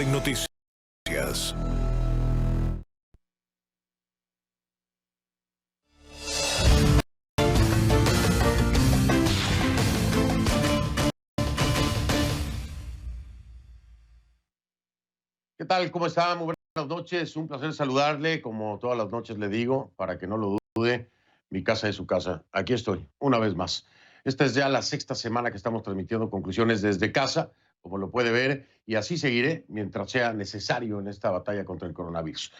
en Noticias. ¿Qué tal? ¿Cómo está? Muy buenas noches. Un placer saludarle. Como todas las noches le digo, para que no lo dude, mi casa es su casa. Aquí estoy, una vez más. Esta es ya la sexta semana que estamos transmitiendo conclusiones desde casa, como lo puede ver, y así seguiré mientras sea necesario en esta batalla contra el coronavirus.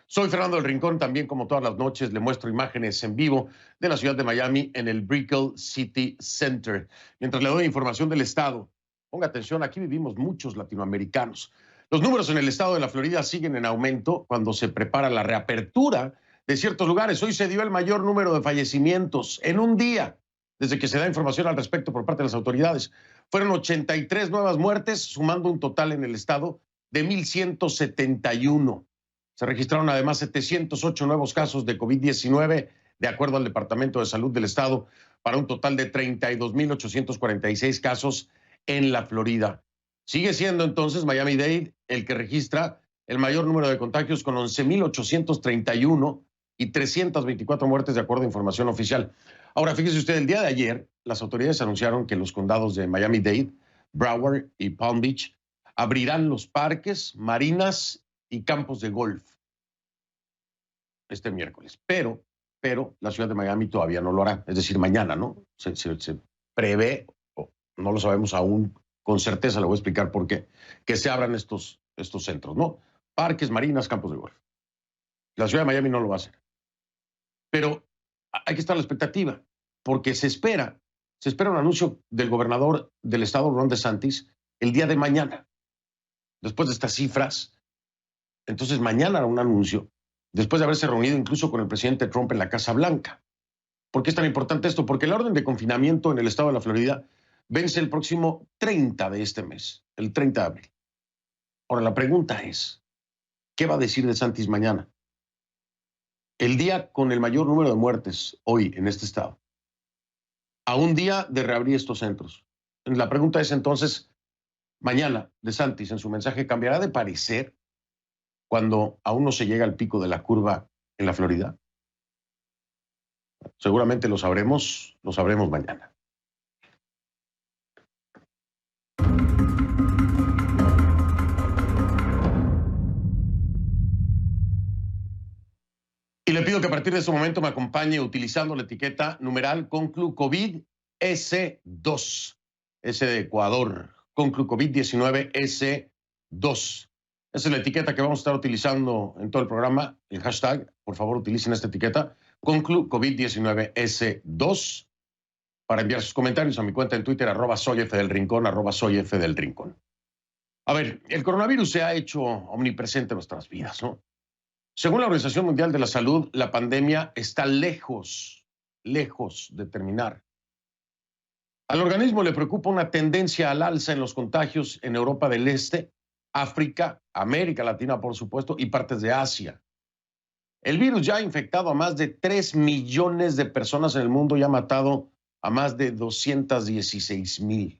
Soy Fernando del Rincón, también como todas las noches le muestro imágenes en vivo de la ciudad de Miami en el Brickell City Center. Mientras le doy información del estado, ponga atención, aquí vivimos muchos latinoamericanos. Los números en el estado de la Florida siguen en aumento cuando se prepara la reapertura de ciertos lugares. Hoy se dio el mayor número de fallecimientos en un día desde que se da información al respecto por parte de las autoridades. Fueron 83 nuevas muertes, sumando un total en el estado de 1,171. Se registraron además 708 nuevos casos de COVID-19, de acuerdo al Departamento de Salud del estado, para un total de 32,846 casos en la Florida. Sigue siendo entonces Miami-Dade el que registra el mayor número de contagios con 11,831 y 324 muertes de acuerdo a información oficial. Ahora, fíjese usted, el día de ayer las autoridades anunciaron que los condados de Miami-Dade, Broward y Palm Beach abrirán los parques, marinas y campos de golf este miércoles. Pero la ciudad de Miami todavía no lo hará, es decir, mañana, ¿no? Se prevé, no lo sabemos aún con certeza, le voy a explicar por qué, que se abran estos centros, ¿no? Parques, marinas, campos de golf. La ciudad de Miami no lo va a hacer. Pero hay que estar a la expectativa, porque se espera un anuncio del gobernador del estado, Ron DeSantis, el día de mañana. Después de estas cifras, entonces mañana hará un anuncio, después de haberse reunido incluso con el presidente Trump en la Casa Blanca. ¿Por qué es tan importante esto? Porque la orden de confinamiento en el estado de la Florida vence el próximo 30 de este mes, el 30 de abril. Ahora, la pregunta es, ¿qué va a decir DeSantis mañana? El día con el mayor número de muertes hoy en este estado. A un día de reabrir estos centros. La pregunta es entonces, mañana DeSantis en su mensaje cambiará de parecer cuando aún no se llega al pico de la curva en la Florida. Seguramente lo sabremos mañana. Y le pido que a partir de este momento me acompañe utilizando la etiqueta numeral Conclu COVID S2. S de Ecuador. Conclu COVID-19 S2. Esa es la etiqueta que vamos a estar utilizando en todo el programa. El hashtag, por favor, utilicen esta etiqueta. Conclu COVID-19 S2 para enviar sus comentarios a mi cuenta en Twitter, @soyfdelrincón, @soyfdelrincón. A ver, el coronavirus se ha hecho omnipresente en nuestras vidas, ¿no? Según la Organización Mundial de la Salud, la pandemia está lejos de terminar. Al organismo le preocupa una tendencia al alza en los contagios en Europa del Este, África, América Latina, por supuesto, y partes de Asia. El virus ya ha infectado a más de 3 millones de personas en el mundo y ha matado a más de 216,000.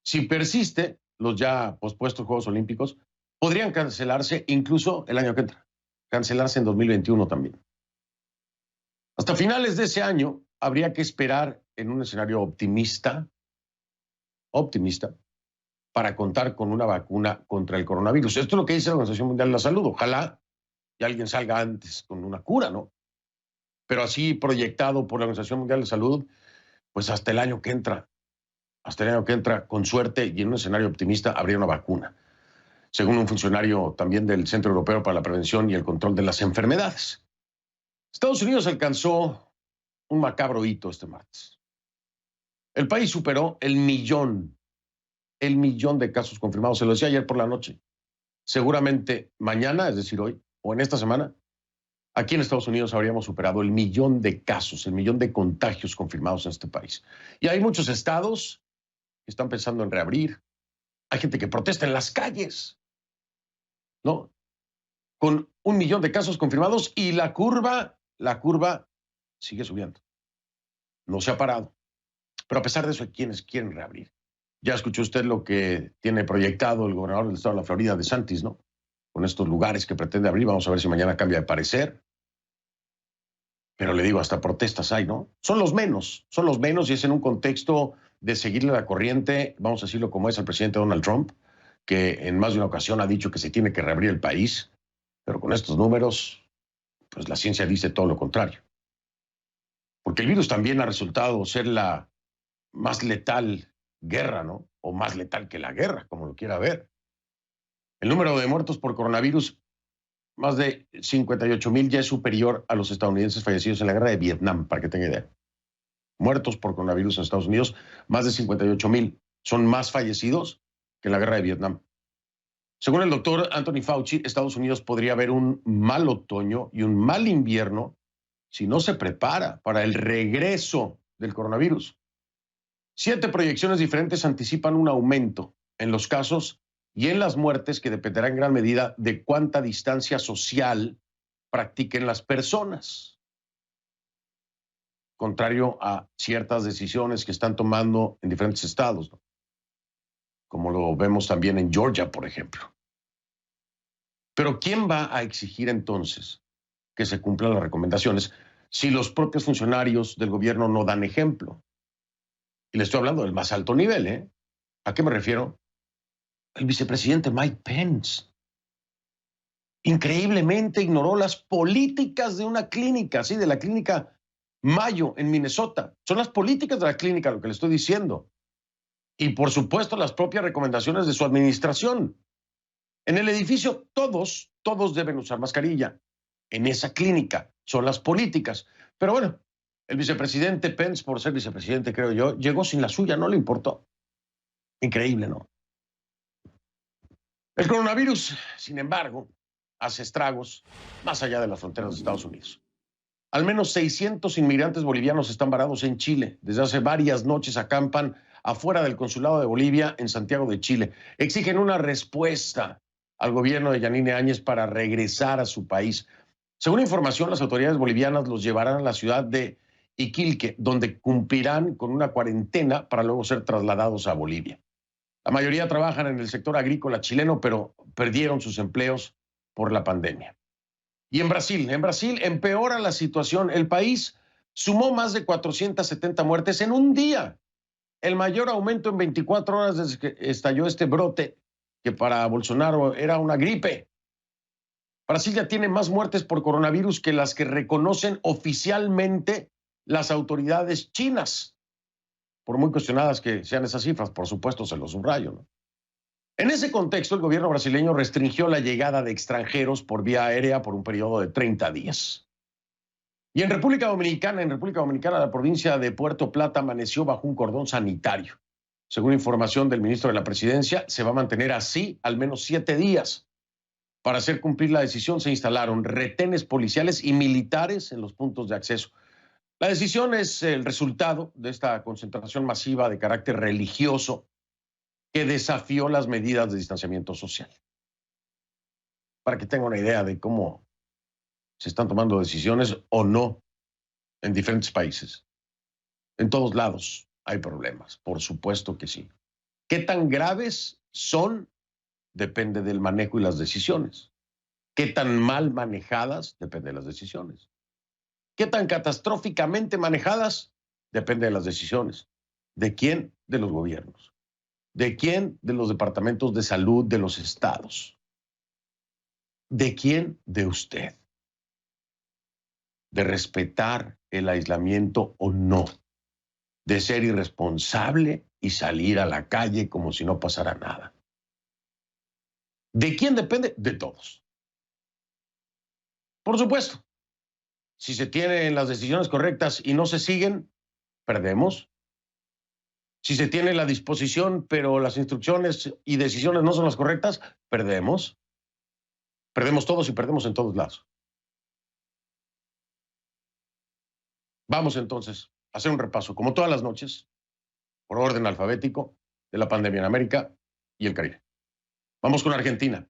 Si persiste, los ya pospuestos Juegos Olímpicos podrían cancelarse incluso el año que entra, cancelarse en 2021 también. Hasta finales de ese año habría que esperar en un escenario optimista, para contar con una vacuna contra el coronavirus. Esto es lo que dice la Organización Mundial de la Salud. Ojalá que alguien salga antes con una cura, ¿no? Pero así proyectado por la Organización Mundial de la Salud, pues hasta el año que entra, con suerte y en un escenario optimista, habría una vacuna, según un funcionario también del Centro Europeo para la Prevención y el Control de las Enfermedades. Estados Unidos alcanzó un macabro hito este martes. El país superó el millón de casos confirmados. Se lo decía ayer por la noche. Seguramente mañana, es decir, hoy, o en esta semana, aquí en Estados Unidos habríamos superado el millón de casos, el millón de contagios confirmados en este país. Y hay muchos estados que están pensando en reabrir. Hay gente que protesta en las calles, ¿no? Con 1 millón de casos confirmados y la curva sigue subiendo. No se ha parado. Pero a pesar de eso hay quienes quieren reabrir. Ya escuchó usted lo que tiene proyectado el gobernador del estado de la Florida, DeSantis, ¿no? Con estos lugares que pretende abrir. Vamos a ver si mañana cambia de parecer. Pero le digo, hasta protestas hay, ¿no? Son los menos y es en un contexto de seguirle la corriente, vamos a decirlo como es, al presidente Donald Trump, que en más de una ocasión ha dicho que se tiene que reabrir el país, pero con estos números, pues la ciencia dice todo lo contrario. Porque el virus también ha resultado ser la más letal guerra, ¿no? O más letal que la guerra, como lo quiera ver. El número de muertos por coronavirus, más de 58,000, ya es superior a los estadounidenses fallecidos en la guerra de Vietnam, para que tenga idea. Muertos por coronavirus en Estados Unidos, más de 58,000. Son más fallecidos que en la guerra de Vietnam. Según el doctor Anthony Fauci, Estados Unidos podría haber un mal otoño y un mal invierno si no se prepara para el regreso del coronavirus. 7 proyecciones diferentes anticipan un aumento en los casos y en las muertes que dependerá en gran medida de cuánta distancia social practiquen las personas, contrario a ciertas decisiones que están tomando en diferentes estados, ¿no? Como lo vemos también en Georgia, por ejemplo. Pero ¿quién va a exigir entonces que se cumplan las recomendaciones si los propios funcionarios del gobierno no dan ejemplo? Y le estoy hablando del más alto nivel, ¿eh? ¿A qué me refiero? El vicepresidente Mike Pence increíblemente ignoró las políticas de una clínica, sí, de la clínica Mayo en Minnesota. Son las políticas de la clínica lo que le estoy diciendo. Y por supuesto las propias recomendaciones de su administración. En el edificio todos deben usar mascarilla. En esa clínica son las políticas. Pero bueno, el vicepresidente Pence, por ser vicepresidente, creo yo, llegó sin la suya, no le importó. Increíble, ¿no? El coronavirus, sin embargo, hace estragos más allá de las fronteras de Estados Unidos. Al menos 600 inmigrantes bolivianos están varados en Chile. Desde hace varias noches acampan afuera del consulado de Bolivia en Santiago de Chile. Exigen una respuesta al gobierno de Yanine Áñez para regresar a su país. Según información, las autoridades bolivianas los llevarán a la ciudad de Iquilque, donde cumplirán con una cuarentena para luego ser trasladados a Bolivia. La mayoría trabajan en el sector agrícola chileno, pero perdieron sus empleos por la pandemia. Y en Brasil empeora la situación. El país sumó más de 470 muertes en un día, el mayor aumento en 24 horas desde que estalló este brote, que para Bolsonaro era una gripe. Brasil ya tiene más muertes por coronavirus que las que reconocen oficialmente las autoridades chinas. Por muy cuestionadas que sean esas cifras, por supuesto se lo subrayo, ¿no? En ese contexto, el gobierno brasileño restringió la llegada de extranjeros por vía aérea por un periodo de 30 días. Y en República Dominicana, la provincia de Puerto Plata amaneció bajo un cordón sanitario. Según información del ministro de la Presidencia, se va a mantener así al menos 7 días. Para hacer cumplir la decisión se instalaron retenes policiales y militares en los puntos de acceso. La decisión es el resultado de esta concentración masiva de carácter religioso que desafió las medidas de distanciamiento social. Para que tenga una idea de cómo se están tomando decisiones o no en diferentes países. En todos lados hay problemas, por supuesto que sí. ¿Qué tan graves son? Depende del manejo y las decisiones. ¿Qué tan mal manejadas? Depende de las decisiones. ¿Qué tan catastróficamente manejadas? Depende de las decisiones. ¿De quién? De los gobiernos. ¿De quién? De los departamentos de salud de los estados. ¿De quién? De usted. De respetar el aislamiento o no. De ser irresponsable y salir a la calle como si no pasara nada. ¿De quién depende? De todos. Por supuesto, si se tienen las decisiones correctas y no se siguen, perdemos. Si se tiene la disposición, pero las instrucciones y decisiones no son las correctas, perdemos. Perdemos todos y perdemos en todos lados. Vamos entonces a hacer un repaso, como todas las noches, por orden alfabético, de la pandemia en América y el Caribe. Vamos con Argentina.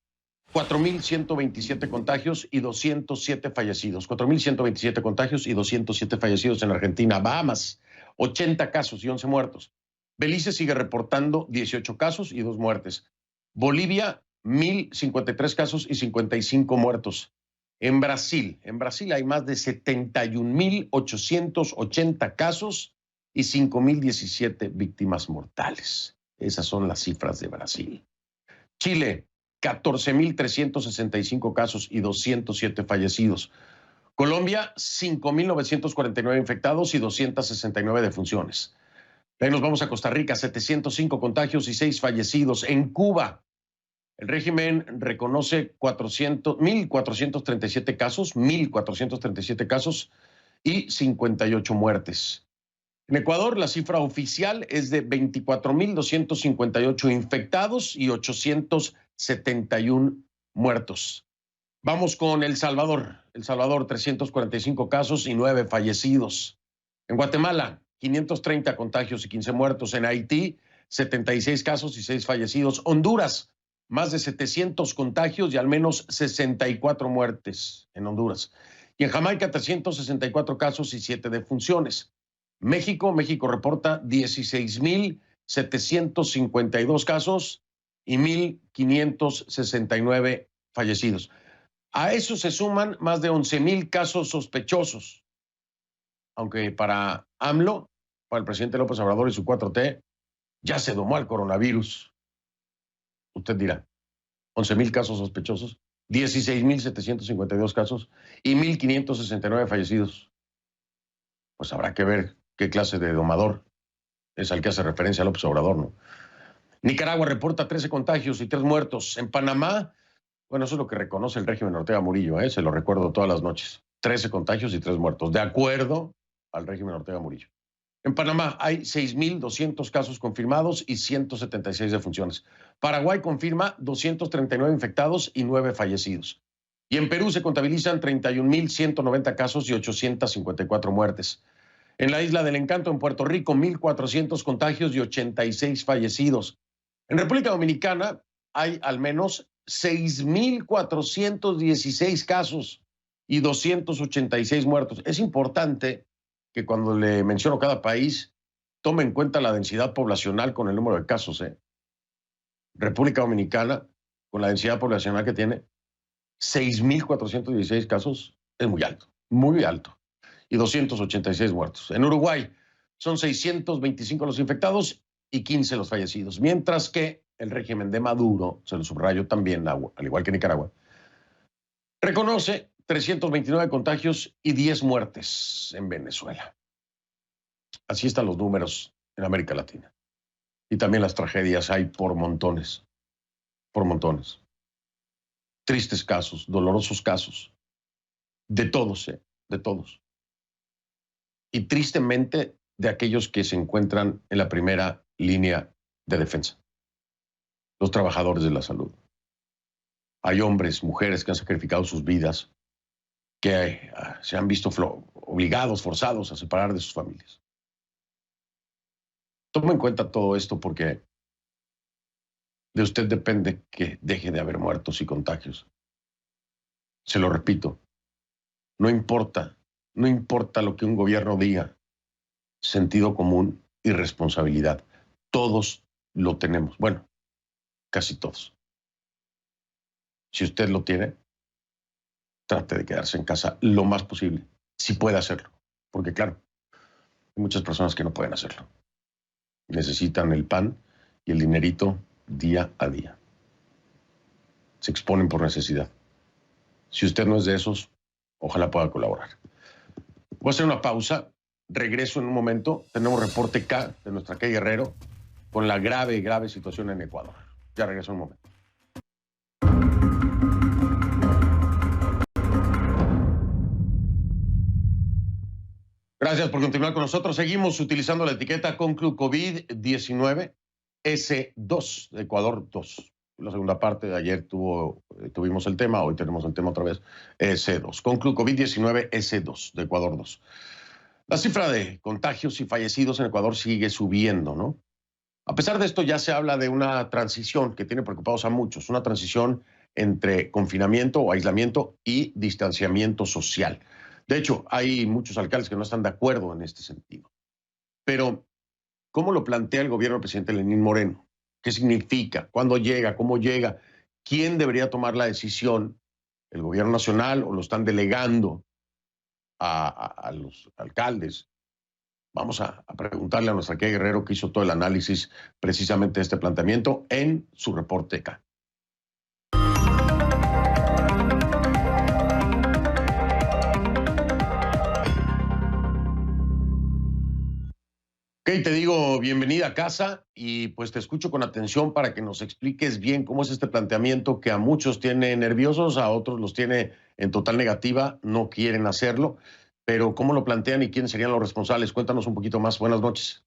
4,127 contagios y 207 fallecidos. 4,127 contagios y 207 fallecidos en Argentina. Bahamas, 80 casos y 11 muertos. Belice sigue reportando 18 casos y 2 muertes. Bolivia, 1,053 casos y 55 muertos. En Brasil hay más de 71,880 casos y 5,017 víctimas mortales. Esas son las cifras de Brasil. Chile, 14,365 casos y 207 fallecidos. Colombia, 5,949 infectados y 269 defunciones. Ahí nos vamos a Costa Rica, 705 contagios y 6 fallecidos. En Cuba, el régimen reconoce 1,437 casos y 58 muertes. En Ecuador, la cifra oficial es de 24,258 infectados y 871 muertos. Vamos con El Salvador. El Salvador, 345 casos y 9 fallecidos. En Guatemala, 530 contagios y 15 muertos. En Haití, 76 casos y 6 fallecidos. Honduras, más de 700 contagios y al menos 64 muertes en Honduras. Y en Jamaica, 364 casos y 7 defunciones. México reporta 16,752 casos y 1,569 fallecidos. A eso se suman más de 11,000 casos sospechosos. Aunque para AMLO, para el presidente López Obrador y su 4T, ya se domó al coronavirus. Usted dirá, 11,000 casos sospechosos, 16,752 casos y 1,569 fallecidos. Pues habrá que ver qué clase de domador es al que hace referencia López Obrador, ¿no? Nicaragua reporta 13 contagios y 3 muertos. En Panamá, bueno, eso es lo que reconoce el régimen Ortega Murillo, se lo recuerdo todas las noches. 13 contagios y 3 muertos, de acuerdo al régimen Ortega Murillo. En Panamá hay 6,200 casos confirmados y 176 defunciones. Paraguay confirma 239 infectados y 9 fallecidos. Y en Perú se contabilizan 31,190 casos y 854 muertes. En la Isla del Encanto, en Puerto Rico, 1,400 contagios y 86 fallecidos. En República Dominicana hay al menos 6,416 casos y 286 muertos. Es importante que cuando le menciono cada país, tome en cuenta la densidad poblacional con el número de casos. República Dominicana, con la densidad poblacional que tiene, 6,416 casos, es muy alto, y 286 muertos. En Uruguay son 625 los infectados y 15 los fallecidos, mientras que el régimen de Maduro, se lo subrayo también, al igual que Nicaragua, reconoce 329 contagios y 10 muertes en Venezuela. Así están los números en América Latina. Y también las tragedias hay por montones. Por montones. Tristes casos, dolorosos casos. De todos, de todos. Y tristemente de aquellos que se encuentran en la primera línea de defensa. Los trabajadores de la salud. Hay hombres, mujeres que han sacrificado sus vidas, que se han visto obligados, forzados a separar de sus familias. Tome en cuenta todo esto porque de usted depende que deje de haber muertos y contagios. Se lo repito, no importa lo que un gobierno diga, sentido común y responsabilidad. Todos lo tenemos. Bueno, casi todos. Si usted lo tiene, trate de quedarse en casa lo más posible, si puede hacerlo. Porque claro, hay muchas personas que no pueden hacerlo. Necesitan el pan y el dinerito día a día. Se exponen por necesidad. Si usted no es de esos, ojalá pueda colaborar. Voy a hacer una pausa. Regreso en un momento. Tenemos reporte K de nuestra Kay Guerrero con la grave situación en Ecuador. Ya regreso en un momento. Gracias por continuar con nosotros. Seguimos utilizando la etiqueta Conclu COVID-19 S2 de Ecuador 2. La segunda parte de ayer tuvimos el tema, hoy tenemos el tema otra vez, S2. Conclu COVID-19 S2 de Ecuador 2. La cifra de contagios y fallecidos en Ecuador sigue subiendo, ¿no? A pesar de esto, ya se habla de una transición que tiene preocupados a muchos, una transición entre confinamiento o aislamiento y distanciamiento social. De hecho, hay muchos alcaldes que no están de acuerdo en este sentido. Pero ¿Cómo lo plantea el gobierno del presidente Lenín Moreno? ¿Qué significa? ¿Cuándo llega? ¿Cómo llega? ¿Quién debería tomar la decisión? ¿El gobierno nacional o lo están delegando a los alcaldes? Vamos a preguntarle a nuestra Kay Guerrero, que hizo todo el análisis precisamente de este planteamiento en su reporte acá. Ok, te digo bienvenida a casa y pues te escucho con atención para que nos expliques bien cómo es este planteamiento que a muchos tiene nerviosos, a otros los tiene en total negativa, no quieren hacerlo, pero cómo lo plantean y quiénes serían los responsables. Cuéntanos un poquito más. Buenas noches.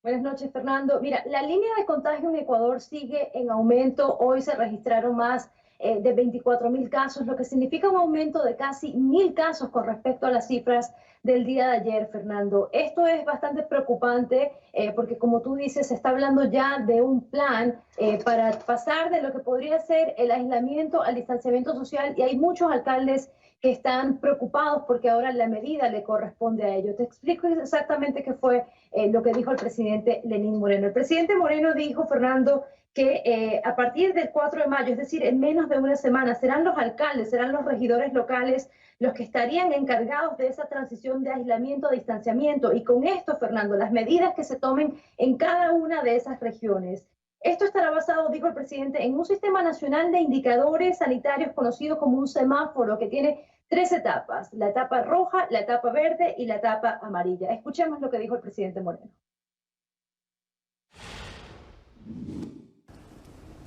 Buenas noches, Fernando. Mira, la línea de contagio en Ecuador sigue en aumento. Hoy se registraron más de 24.000 casos, lo que significa un aumento de casi 1.000 casos con respecto a las cifras del día de ayer, Fernando. Esto es bastante preocupante porque, como tú dices, se está hablando ya de un plan para pasar de lo que podría ser el aislamiento al distanciamiento social, y hay muchos alcaldes que están preocupados porque ahora la medida le corresponde a ellos. Te explico exactamente qué fue lo que dijo el presidente Lenín Moreno. El presidente Moreno dijo, Fernando, que a partir del 4 de mayo, es decir, en menos de una semana, serán los alcaldes, serán los regidores locales los que estarían encargados de esa transición de aislamiento a distanciamiento. Y con esto, Fernando, las medidas que se tomen en cada una de esas regiones. Esto estará basado, dijo el presidente, en un sistema nacional de indicadores sanitarios conocido como un semáforo que tiene 3 etapas: la etapa roja, la etapa verde y la etapa amarilla. Escuchemos lo que dijo el presidente Moreno.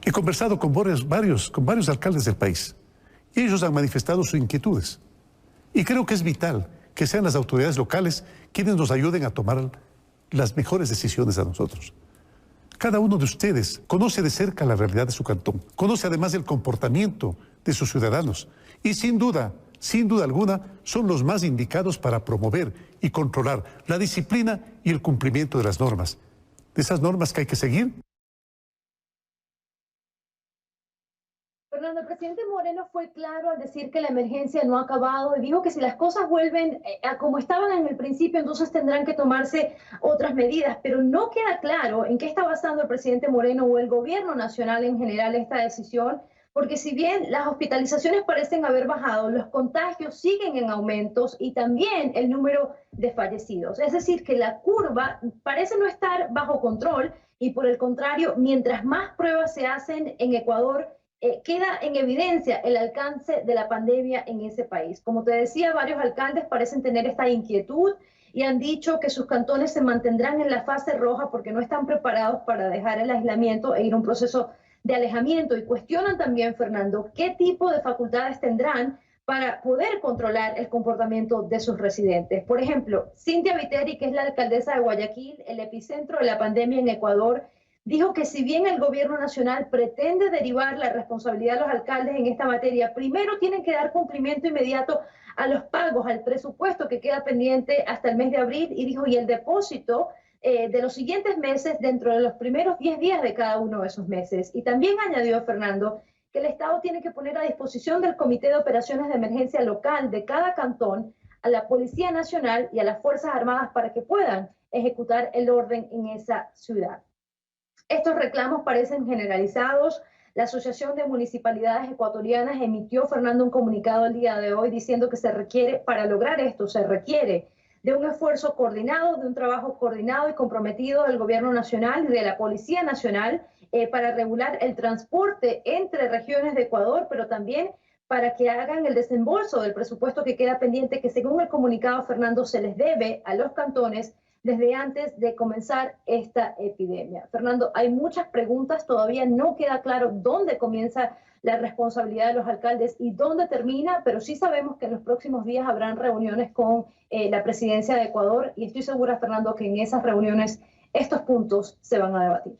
He conversado con varios alcaldes del país y ellos han manifestado sus inquietudes. Y creo que es vital que sean las autoridades locales quienes nos ayuden a tomar las mejores decisiones a nosotros. Cada uno de ustedes conoce de cerca la realidad de su cantón, conoce además el comportamiento de sus ciudadanos y sin duda alguna, son los más indicados para promover y controlar la disciplina y el cumplimiento de las normas. De esas normas que hay que seguir. Fernando, el presidente Moreno fue claro al decir que la emergencia no ha acabado y dijo que si las cosas vuelven a como estaban en el principio, entonces tendrán que tomarse otras medidas, pero no queda claro en qué está basando el presidente Moreno o el gobierno nacional en general esta decisión, porque si bien las hospitalizaciones parecen haber bajado, los contagios siguen en aumentos y también el número de fallecidos. Es decir, que la curva parece no estar bajo control y, por el contrario, mientras más pruebas se hacen en Ecuador, queda en evidencia el alcance de la pandemia en ese país. Como te decía, varios alcaldes parecen tener esta inquietud y han dicho que sus cantones se mantendrán en la fase roja porque no están preparados para dejar el aislamiento e ir a un proceso de alejamiento. Y cuestionan también, Fernando, qué tipo de facultades tendrán para poder controlar el comportamiento de sus residentes. Por ejemplo, Cintia Viteri, que es la alcaldesa de Guayaquil, el epicentro de la pandemia en Ecuador, dijo que si bien el gobierno nacional pretende derivar la responsabilidad de los alcaldes en esta materia, primero tienen que dar cumplimiento inmediato a los pagos, al presupuesto que queda pendiente hasta el mes de abril, y dijo, y el depósito de los siguientes meses dentro de los primeros 10 días de cada uno de esos meses. Y también añadió, Fernando, que el Estado tiene que poner a disposición del Comité de Operaciones de Emergencia Local de cada cantón a la Policía Nacional y a las Fuerzas Armadas para que puedan ejecutar el orden en esa ciudad. Estos reclamos parecen generalizados. La Asociación de Municipalidades Ecuatorianas emitió, Fernando, un comunicado el día de hoy diciendo que se requiere, para lograr esto, se requiere de un esfuerzo coordinado, de un trabajo coordinado y comprometido del Gobierno Nacional y de la Policía Nacional para regular el transporte entre regiones de Ecuador, pero también para que hagan el desembolso del presupuesto que queda pendiente, que según el comunicado, Fernando, se les debe a los cantones desde antes de comenzar esta epidemia. Fernando, hay muchas preguntas, todavía no queda claro dónde comienza la responsabilidad de los alcaldes y dónde termina, pero sí sabemos que en los próximos días habrán reuniones con la presidencia de Ecuador y estoy segura, Fernando, que en esas reuniones estos puntos se van a debatir.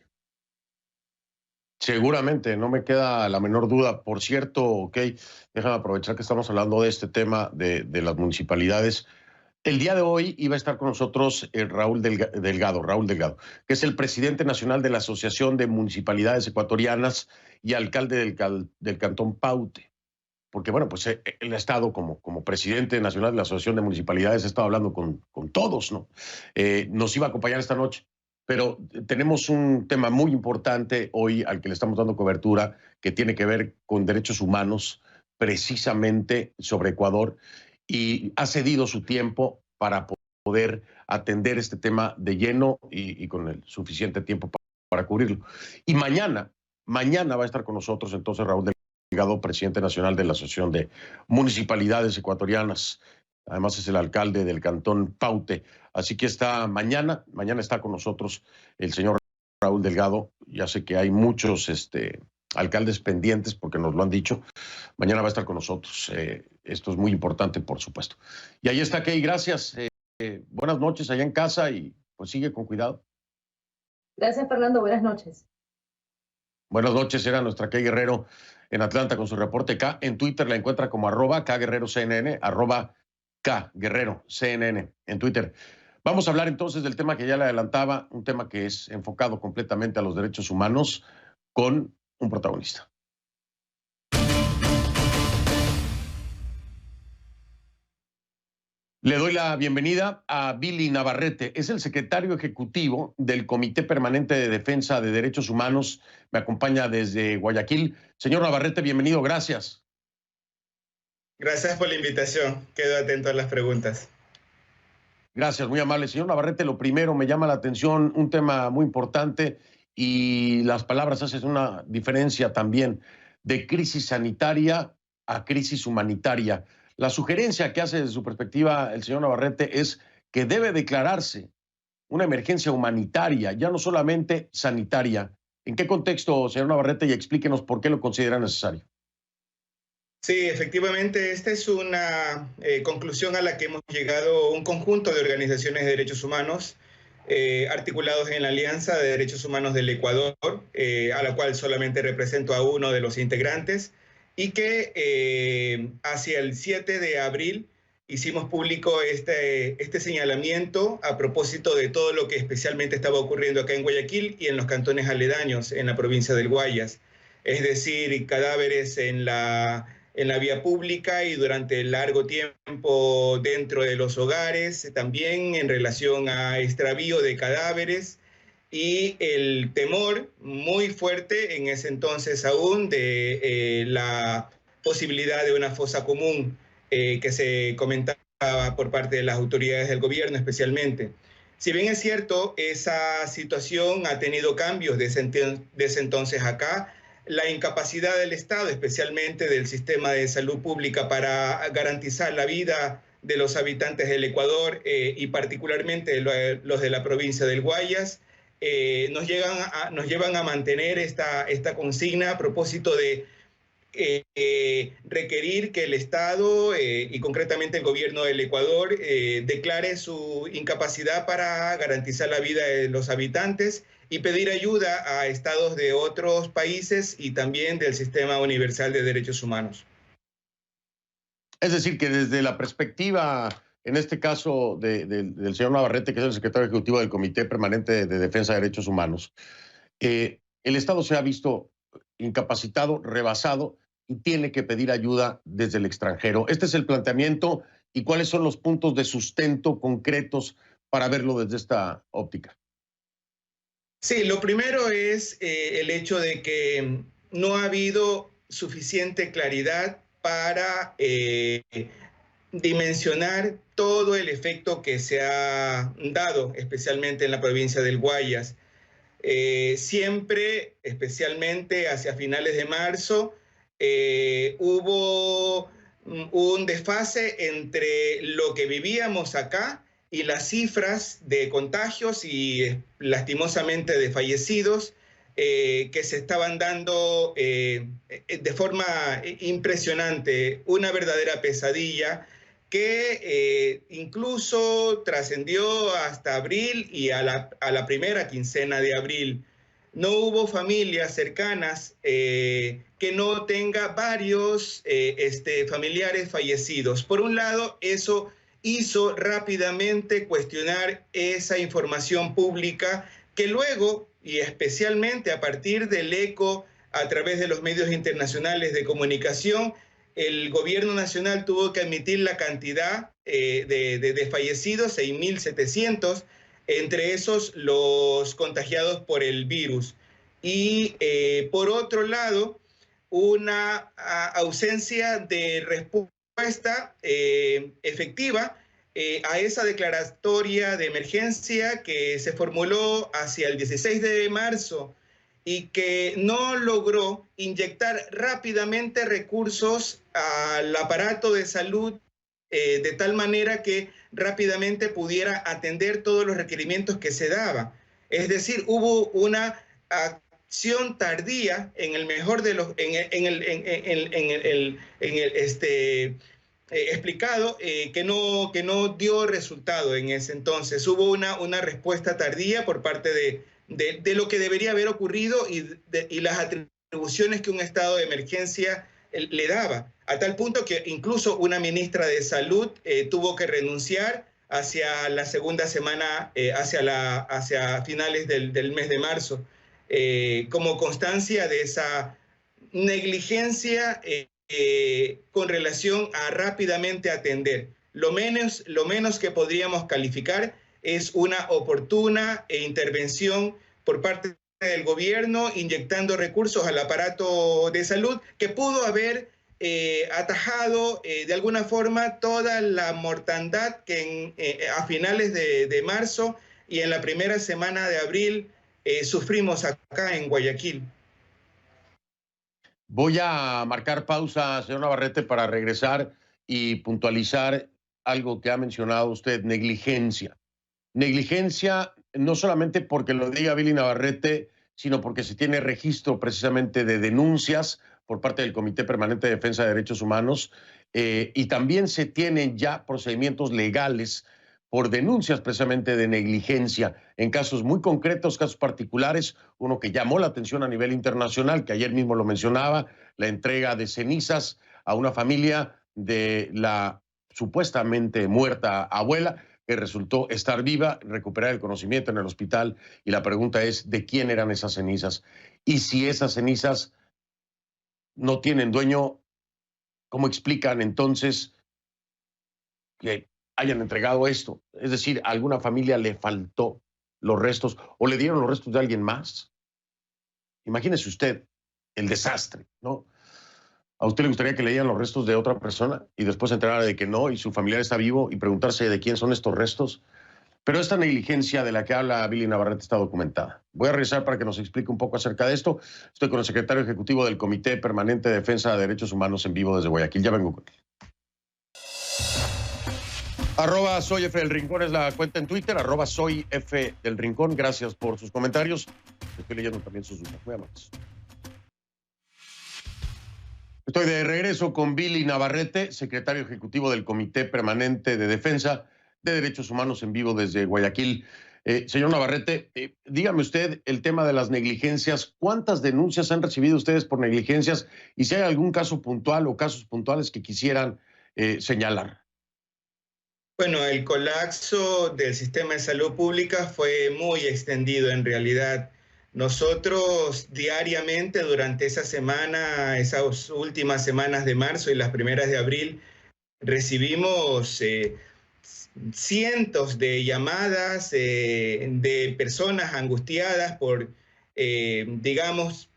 Seguramente, no me queda la menor duda. Por cierto, ok, déjame aprovechar que estamos hablando de este tema de las municipalidades. El día de hoy iba a estar con nosotros Raúl Delgado, que es el presidente nacional de la Asociación de Municipalidades Ecuatorianas y alcalde del Cantón Paute. porque bueno, pues él ha estado como presidente nacional de la Asociación de Municipalidades, ha estado hablando con todos, ¿no? Nos iba a acompañar esta noche, pero tenemos un tema muy importante hoy al que le estamos dando cobertura, que tiene que ver con derechos humanos, precisamente sobre Ecuador, y ha cedido su tiempo para poder atender este tema de lleno y con el suficiente tiempo para cubrirlo. Y mañana va a estar con nosotros entonces Raúl Delgado, presidente nacional de la Asociación de Municipalidades Ecuatorianas. Además es el alcalde del cantón Paute. Así que mañana está con nosotros el señor Raúl Delgado. Ya sé que hay muchos alcaldes pendientes porque nos lo han dicho. Mañana va a estar con nosotros. Esto es muy importante, por supuesto. Y ahí está, Key. Gracias. Buenas noches allá en casa y pues sigue con cuidado. Gracias, Fernando. Buenas noches. Buenas noches. Era nuestra Key Guerrero en Atlanta con su reporte K. En Twitter la encuentra como @KGuerreroCNN, @KGuerreroCNN en Twitter. Vamos a hablar entonces del tema que ya le adelantaba, un tema que es enfocado completamente a los derechos humanos con un protagonista. Le doy la bienvenida a Billy Navarrete. Es el secretario ejecutivo del Comité Permanente de Defensa de Derechos Humanos. Me acompaña desde Guayaquil. Señor Navarrete, bienvenido. Gracias. Gracias por la invitación. Quedo atento a las preguntas. Gracias, muy amable. Señor Navarrete, lo primero, me llama la atención un tema muy importante y las palabras hacen una diferencia también de crisis sanitaria a crisis humanitaria. La sugerencia que hace desde su perspectiva el señor Navarrete es que debe declararse una emergencia humanitaria, ya no solamente sanitaria. ¿En qué contexto, señor Navarrete? Y explíquenos por qué lo considera necesario. Sí, efectivamente, esta es una conclusión a la que hemos llegado un conjunto de organizaciones de derechos humanos articulados en la Alianza de Derechos Humanos del Ecuador, a la cual solamente represento a uno de los integrantes, y que hacia el 7 de abril hicimos público este señalamiento a propósito de todo lo que especialmente estaba ocurriendo acá en Guayaquil y en los cantones aledaños en la provincia del Guayas. Es decir, cadáveres en la vía pública y durante largo tiempo dentro de los hogares, también en relación a extravío de cadáveres, y el temor muy fuerte en ese entonces aún de la posibilidad de una fosa común que se comentaba por parte de las autoridades del gobierno especialmente. Si bien es cierto, esa situación ha tenido cambios desde entonces acá, la incapacidad del Estado, especialmente del sistema de salud pública, para garantizar la vida de los habitantes del Ecuador y particularmente los de la provincia del Guayas, nos llevan a mantener esta consigna a propósito de requerir que el Estado y concretamente el gobierno del Ecuador declare su incapacidad para garantizar la vida de los habitantes y pedir ayuda a estados de otros países y también del Sistema Universal de Derechos Humanos. Es decir, que desde la perspectiva, en este caso del señor Navarrete, que es el secretario ejecutivo del Comité Permanente de Defensa de Derechos Humanos, el Estado se ha visto incapacitado, rebasado y tiene que pedir ayuda desde el extranjero. Este es el planteamiento y cuáles son los puntos de sustento concretos para verlo desde esta óptica. Sí, lo primero es el hecho de que no ha habido suficiente claridad para dimensionar todo el efecto que se ha dado, especialmente en la provincia del Guayas. Siempre, especialmente hacia finales de marzo, hubo un desfase entre lo que vivíamos acá y las cifras de contagios y lastimosamente de fallecidos que se estaban dando de forma impresionante, una verdadera pesadilla que incluso trascendió hasta abril y a la primera quincena de abril. No hubo familias cercanas que no tenga varios familiares fallecidos. Por un lado, eso hizo rápidamente cuestionar esa información pública que luego, y especialmente a partir del eco a través de los medios internacionales de comunicación, el gobierno nacional tuvo que admitir la cantidad de fallecidos, 6.700, entre esos los contagiados por el virus. Y por otro lado, una ausencia de respuesta efectiva a esa declaratoria de emergencia que se formuló hacia el 16 de marzo y que no logró inyectar rápidamente recursos al aparato de salud de tal manera que rápidamente pudiera atender todos los requerimientos que se daban. Es decir, hubo una acción tardía en el mejor de los explicado que no dio resultado en ese entonces. Hubo una respuesta tardía por parte de lo que debería haber ocurrido y las atribuciones que un estado de emergencia le daba, a tal punto que incluso una ministra de Salud tuvo que renunciar hacia la segunda semana, hacia finales del mes de marzo, como constancia de esa negligencia con relación a rápidamente atender. Lo menos que podríamos calificar es una oportuna intervención por parte del gobierno, inyectando recursos al aparato de salud, que pudo haber atajado de alguna forma toda la mortandad que a finales de marzo y en la primera semana de abril sufrimos acá en Guayaquil. Voy a marcar pausa, señor Navarrete, para regresar y puntualizar algo que ha mencionado usted, negligencia. Negligencia no solamente porque lo diga Billy Navarrete, sino porque se tiene registro precisamente de denuncias por parte del Comité Permanente de Defensa de Derechos Humanos y también se tienen ya procedimientos legales por denuncias precisamente de negligencia en casos muy concretos, casos particulares, uno que llamó la atención a nivel internacional, que ayer mismo lo mencionaba, la entrega de cenizas a una familia de la supuestamente muerta abuela, que resultó estar viva, recuperar el conocimiento en el hospital, y la pregunta es, ¿de quién eran esas cenizas? Y si esas cenizas no tienen dueño, ¿cómo explican entonces que hayan entregado esto? Es decir, ¿a alguna familia le faltó los restos o le dieron los restos de alguien más? Imagínese usted el desastre, ¿no? ¿A usted le gustaría que le dieran los restos de otra persona y después se enterara de que no y su familiar está vivo y preguntarse de quién son estos restos? Pero esta negligencia de la que habla Billy Navarrete está documentada. Voy a regresar para que nos explique un poco acerca de esto. Estoy con el secretario ejecutivo del Comité Permanente de Defensa de Derechos Humanos en vivo desde Guayaquil. Ya vengo con él. @soy F del Rincón es la cuenta en Twitter, @soy F del Rincón. Gracias por sus comentarios. Estoy leyendo también sus dudas. Muy amables. Estoy de regreso con Billy Navarrete, secretario ejecutivo del Comité Permanente de Defensa de Derechos Humanos en vivo desde Guayaquil. Señor Navarrete, dígame usted el tema de las negligencias. ¿Cuántas denuncias han recibido ustedes por negligencias? Y si hay algún caso puntual o casos puntuales que quisieran señalar. Bueno, el colapso del sistema de salud pública fue muy extendido en realidad. Nosotros diariamente durante esa semana, esas últimas semanas de marzo y las primeras de abril, recibimos cientos de llamadas de personas angustiadas por, digamos,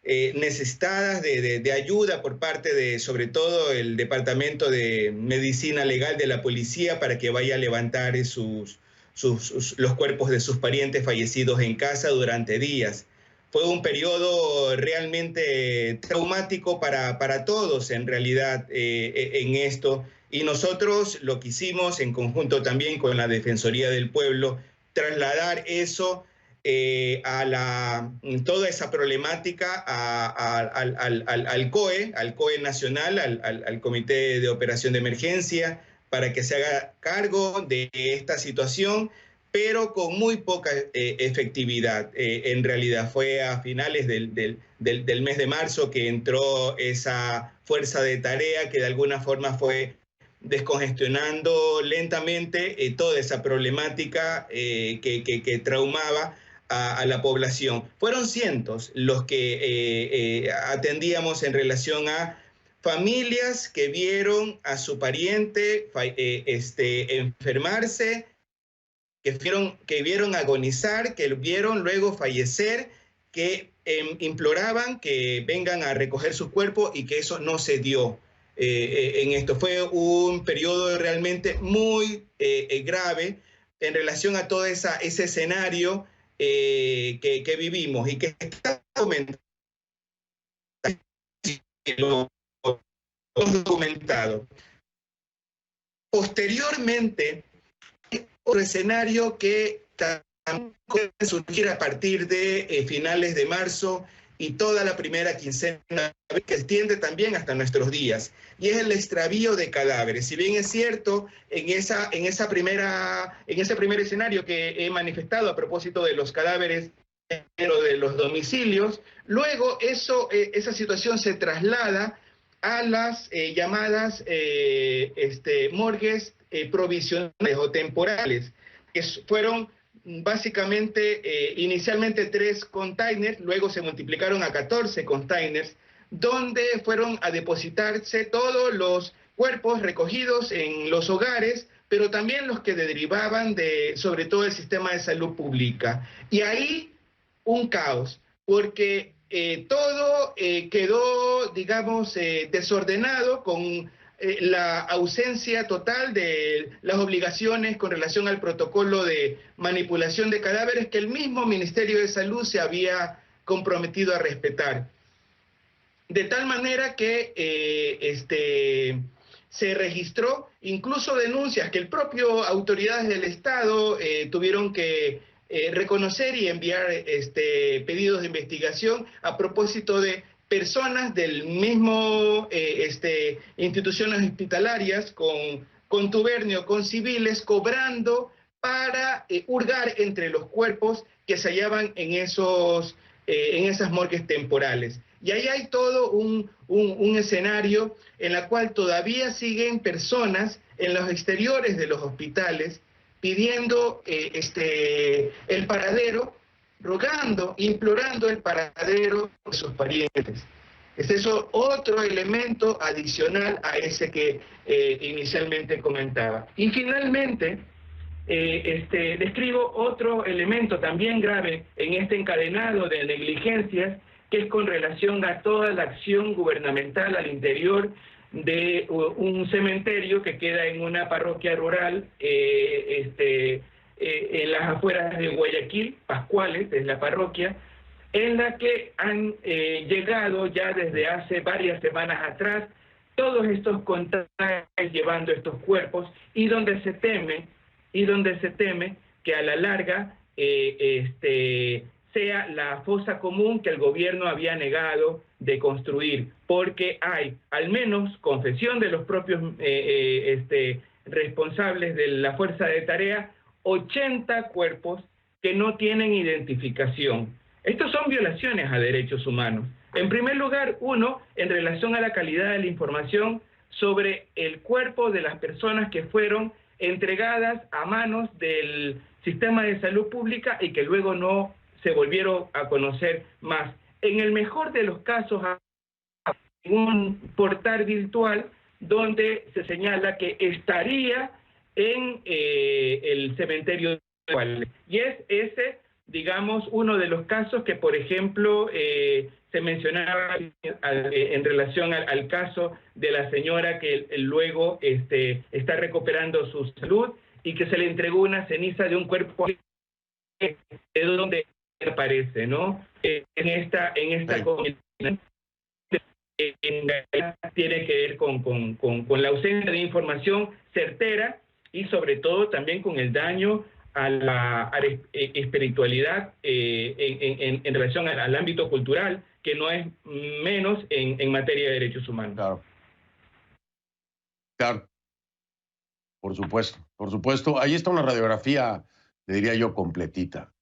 necesitadas de ayuda por parte de, sobre todo, el Departamento de Medicina Legal de la Policía para que vaya a levantar los cuerpos de sus parientes fallecidos en casa durante días. Fue un periodo realmente traumático para todos, en realidad, en esto. Y nosotros lo que hicimos, en conjunto también con la Defensoría del Pueblo, trasladar eso toda esa problemática al COE nacional, al Comité de Operación de Emergencia, para que se haga cargo de esta situación, pero con muy poca efectividad. En realidad fue a finales del mes de marzo que entró esa fuerza de tarea que de alguna forma fue descongestionando lentamente toda esa problemática que traumaba a la población. Fueron cientos los que atendíamos en relación a familias que vieron a su pariente enfermarse, que vieron agonizar, que vieron luego fallecer, que imploraban que vengan a recoger su cuerpo y que eso no se dio. En esto fue un periodo realmente muy grave en relación a todo ese escenario que vivimos y que está documentado. Posteriormente, otro escenario que también puede surgir a partir de finales de marzo y toda la primera quincena, que extiende también hasta nuestros días, y es el extravío de cadáveres. Si bien es cierto, en ese primer escenario que he manifestado a propósito de los cadáveres de los domicilios, luego esa situación se traslada a las llamadas morgues provisionales o temporales, que fueron básicamente inicialmente 3 containers, luego se multiplicaron a 14 containers, donde fueron a depositarse todos los cuerpos recogidos en los hogares, pero también los que derivaban sobre todo el sistema de salud pública. Y ahí un caos, porque todo quedó, digamos, desordenado con la ausencia total de las obligaciones con relación al protocolo de manipulación de cadáveres que el mismo Ministerio de Salud se había comprometido a respetar. De tal manera que se registró incluso denuncias que el propio autoridades del Estado tuvieron que reconocer y enviar pedidos de investigación a propósito de personas del mismo instituciones hospitalarias con contubernio con civiles cobrando para hurgar entre los cuerpos que se hallaban en esas morgues temporales. Y ahí hay todo un escenario en el cual todavía siguen personas en los exteriores de los hospitales pidiendo el paradero, rogando, implorando el paradero de sus parientes. Es eso otro elemento adicional a ese que inicialmente comentaba. Y finalmente, describo otro elemento también grave en este encadenado de negligencias, que es con relación a toda la acción gubernamental al interior de un cementerio que queda en una parroquia rural en las afueras de Guayaquil, Pascuales, es la parroquia, en la que han llegado ya desde hace varias semanas atrás todos estos containers llevando estos cuerpos y donde se teme que a la larga sea la fosa común que el gobierno había negado de construir, porque hay, al menos, confesión de los propios responsables de la fuerza de tarea, 80 cuerpos que no tienen identificación. Estos son violaciones a derechos humanos. En primer lugar, uno, en relación a la calidad de la información sobre el cuerpo de las personas que fueron entregadas a manos del sistema de salud pública y que luego no se volvieron a conocer más. En el mejor de los casos, hay un portal virtual donde se señala que estaría en el cementerio actual. Y es ese, digamos, uno de los casos que, por ejemplo, se mencionaba en relación al caso de la señora que luego está recuperando su salud y que se le entregó una ceniza de un cuerpo de donde aparece, ¿no? En esta comunidad tiene que ver con la ausencia de información certera y sobre todo también con el daño a la espiritualidad en relación al ámbito cultural, que no es menos en materia de derechos humanos. Claro. Claro. Por supuesto. Ahí está una radiografía, le diría yo, completita,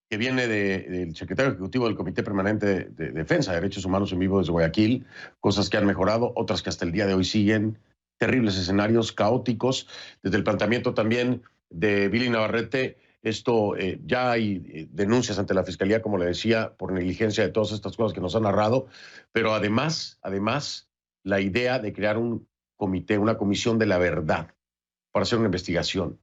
que viene del secretario ejecutivo del Comité Permanente de Defensa de Derechos Humanos en Vivo desde Guayaquil, cosas que han mejorado, otras que hasta el día de hoy siguen, terribles escenarios caóticos, desde el planteamiento también de Billy Navarrete. Esto ya hay denuncias ante la Fiscalía, como le decía, por negligencia de todas estas cosas que nos han narrado, pero además la idea de crear un comité, una comisión de la verdad para hacer una investigación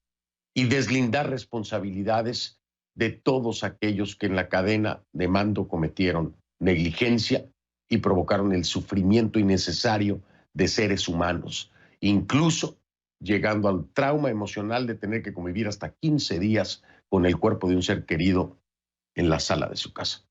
y deslindar responsabilidades de todos aquellos que en la cadena de mando cometieron negligencia y provocaron el sufrimiento innecesario de seres humanos, incluso llegando al trauma emocional de tener que convivir hasta 15 días con el cuerpo de un ser querido en la sala de su casa.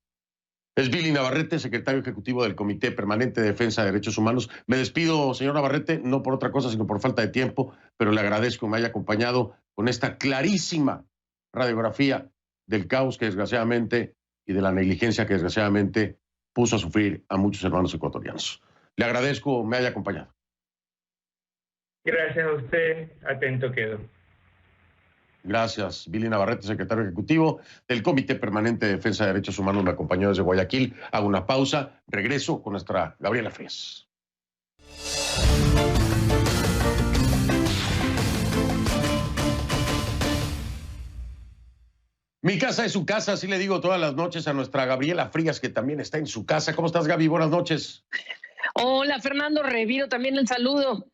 Es Billy Navarrete, secretario ejecutivo del Comité Permanente de Defensa de Derechos Humanos. Me despido, señor Navarrete, no por otra cosa, sino por falta de tiempo, pero le agradezco que me haya acompañado con esta clarísima radiografía del caos que desgraciadamente y de la negligencia que desgraciadamente puso a sufrir a muchos hermanos ecuatorianos. Le agradezco me haya acompañado. Gracias a usted, atento quedo. Gracias, Billy Navarrete, secretario ejecutivo del Comité Permanente de Defensa de Derechos Humanos. Me acompañó desde Guayaquil. Hago una pausa, regreso con nuestra Gabriela Frías. Mi casa es su casa, así le digo todas las noches a nuestra Gabriela Frías, que también está en su casa. ¿Cómo estás, Gaby? Buenas noches. Hola, Fernando, reviro también el saludo.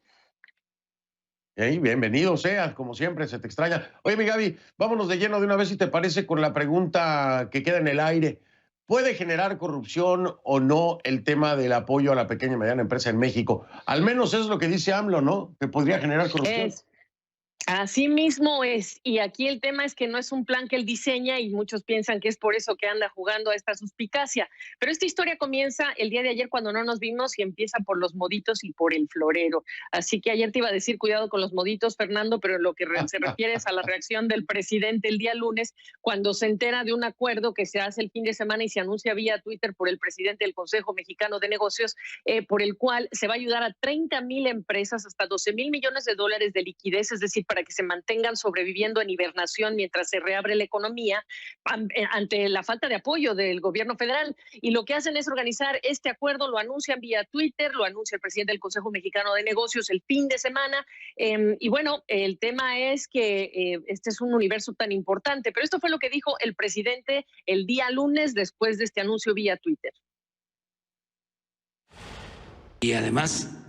Hey, bienvenido sea, como siempre, se te extraña. Oye, mi Gaby, vámonos de lleno de una vez, si te parece, con la pregunta que queda en el aire. ¿Puede generar corrupción o no el tema del apoyo a la pequeña y mediana empresa en México? Al menos es lo que dice AMLO, ¿no? Que podría generar corrupción. Así mismo es, y aquí el tema es que no es un plan que él diseña y muchos piensan que es por eso que anda jugando a esta suspicacia, pero esta historia comienza el día de ayer cuando no nos vimos y empieza por los moditos y por el florero, así que ayer te iba a decir cuidado con los moditos, Fernando, pero lo que se refiere es a la reacción del presidente el día lunes cuando se entera de un acuerdo que se hace el fin de semana y se anuncia vía Twitter por el presidente del Consejo Mexicano de Negocios, por el cual se va a ayudar a 30,000 empresas hasta 12,000 millones de dólares de liquidez, es decir, para que se mantengan sobreviviendo en hibernación mientras se reabre la economía ante la falta de apoyo del gobierno federal. Y lo que hacen es organizar este acuerdo, lo anuncian vía Twitter, lo anuncia el presidente del Consejo Mexicano de Negocios el fin de semana. Y bueno, el tema es que este es un universo tan importante, pero esto fue lo que dijo el presidente el día lunes después de este anuncio vía Twitter. Y además,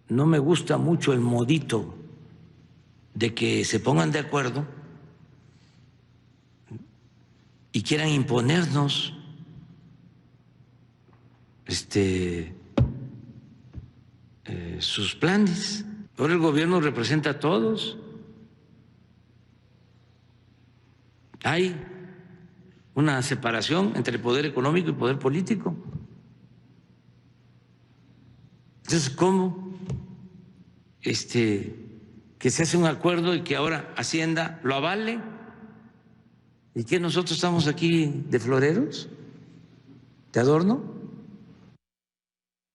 no me gusta mucho el modito de que se pongan de acuerdo y quieran imponernos sus planes. Ahora el gobierno representa a todos. Hay una separación entre el poder económico y el poder político. Entonces, ¿cómo que se hace un acuerdo y que ahora Hacienda lo avale? ¿Y que nosotros estamos aquí de floreros? ¿De adorno?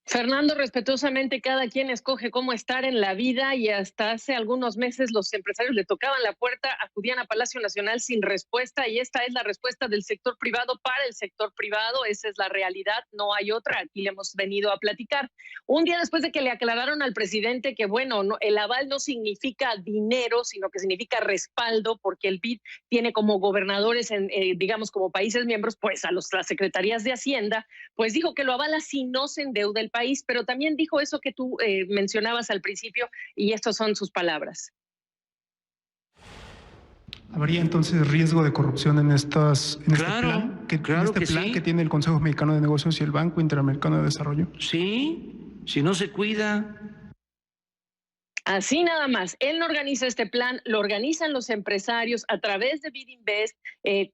Fernando, respetuosamente cada quien escoge cómo estar en la vida y hasta hace algunos meses los empresarios le tocaban la puerta, acudían a Palacio Nacional sin respuesta y esta es la respuesta del sector privado para el sector privado, esa es la realidad, no hay otra, aquí le hemos venido a platicar. Un día después de que le aclararon al presidente que bueno, el aval no significa dinero, sino que significa respaldo porque el BID tiene como gobernadores, digamos como países miembros, pues a las secretarías de Hacienda, pues dijo que lo avala si no se endeuda el país, pero también dijo eso que tú mencionabas al principio y estas son sus palabras. ¿Habría entonces riesgo de corrupción en este plan sí, que tiene el Consejo Mexicano de Negocios y el Banco Interamericano de Desarrollo? Sí, si no se cuida. Así nada más, él no organiza este plan, lo organizan los empresarios a través de BidInvest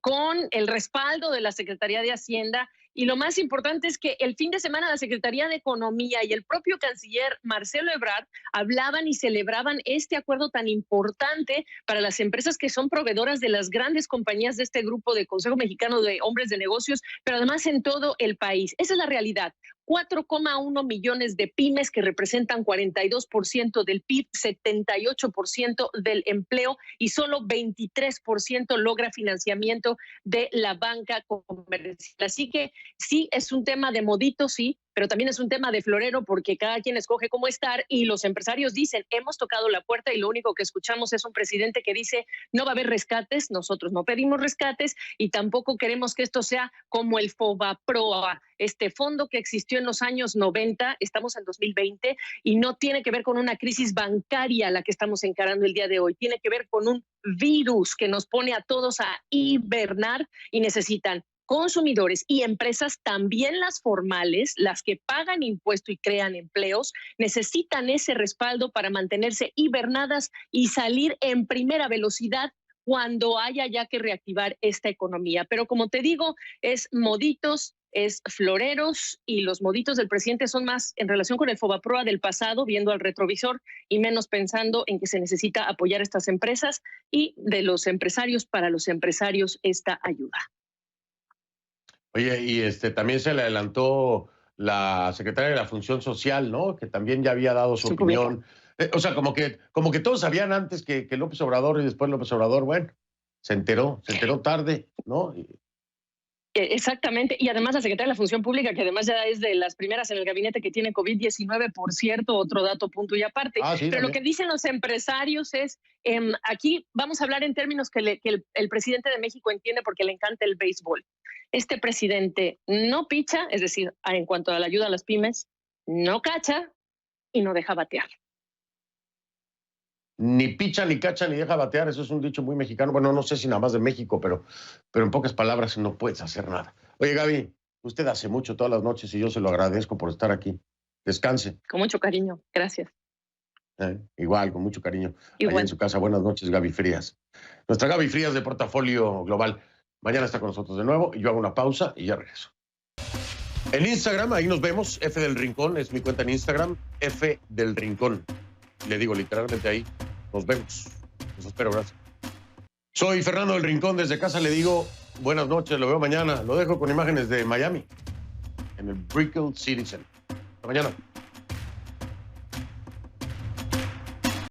con el respaldo de la Secretaría de Hacienda. Y lo más importante es que el fin de semana la Secretaría de Economía y el propio canciller Marcelo Ebrard hablaban y celebraban este acuerdo tan importante para las empresas que son proveedoras de las grandes compañías de este grupo de Consejo Mexicano de Hombres de Negocios, pero además en todo el país. Esa es la realidad. 4,1 millones de pymes que representan 42% del PIB, 78% del empleo y solo 23% logra financiamiento de la banca comercial. Así que sí, es un tema de modito, sí, pero también es un tema de florero porque cada quien escoge cómo estar y los empresarios dicen, hemos tocado la puerta y lo único que escuchamos es un presidente que dice, no va a haber rescates, nosotros no pedimos rescates y tampoco queremos que esto sea como el FOBAPROA, este fondo que existió en los años 90, estamos en 2020 y no tiene que ver con una crisis bancaria la que estamos encarando el día de hoy, tiene que ver con un virus que nos pone a todos a hibernar y necesitan consumidores y empresas, también las formales, las que pagan impuesto y crean empleos, necesitan ese respaldo para mantenerse hibernadas y salir en primera velocidad cuando haya ya que reactivar esta economía. Pero como te digo, es moditos, es floreros y los moditos del presidente son más en relación con el FOBAPROA del pasado, viendo al retrovisor y menos pensando en que se necesita apoyar a estas empresas y de los empresarios para los empresarios esta ayuda. Oye, y también se le adelantó la secretaria de la Función Social, ¿no? Que también ya había dado su opinión. O sea, como que todos sabían antes que López Obrador y después López Obrador, bueno, se enteró tarde, ¿no? Exactamente, y además la secretaria de la Función Pública, que además ya es de las primeras en el gabinete que tiene COVID-19, por cierto, otro dato, punto y aparte. Sí, pero también. lo que dicen los empresarios es, aquí vamos a hablar en términos que el presidente de México entiende porque le encanta el béisbol. Este presidente no picha, es decir, en cuanto a la ayuda a las pymes, no cacha y no deja batear. Ni picha, ni cacha, ni deja batear. Eso es un dicho muy mexicano. Bueno, no sé si nada más de México, pero en pocas palabras no puedes hacer nada. Oye, Gaby, usted hace mucho todas las noches y yo se lo agradezco por estar aquí. Descanse. Con mucho cariño. Gracias. Igual, con mucho cariño. Igual. Allá en su casa. Buenas noches, Gaby Frías. Nuestra Gaby Frías de Portafolio Global. Mañana está con nosotros de nuevo y yo hago una pausa y ya regreso. En Instagram, ahí nos vemos. F del Rincón es mi cuenta en Instagram. F del Rincón. Le digo literalmente ahí. Nos vemos. Los espero, gracias. Soy Fernando del Rincón. Desde casa le digo buenas noches. Lo veo mañana. Lo dejo con imágenes de Miami en el Brickell City Center. Hasta mañana.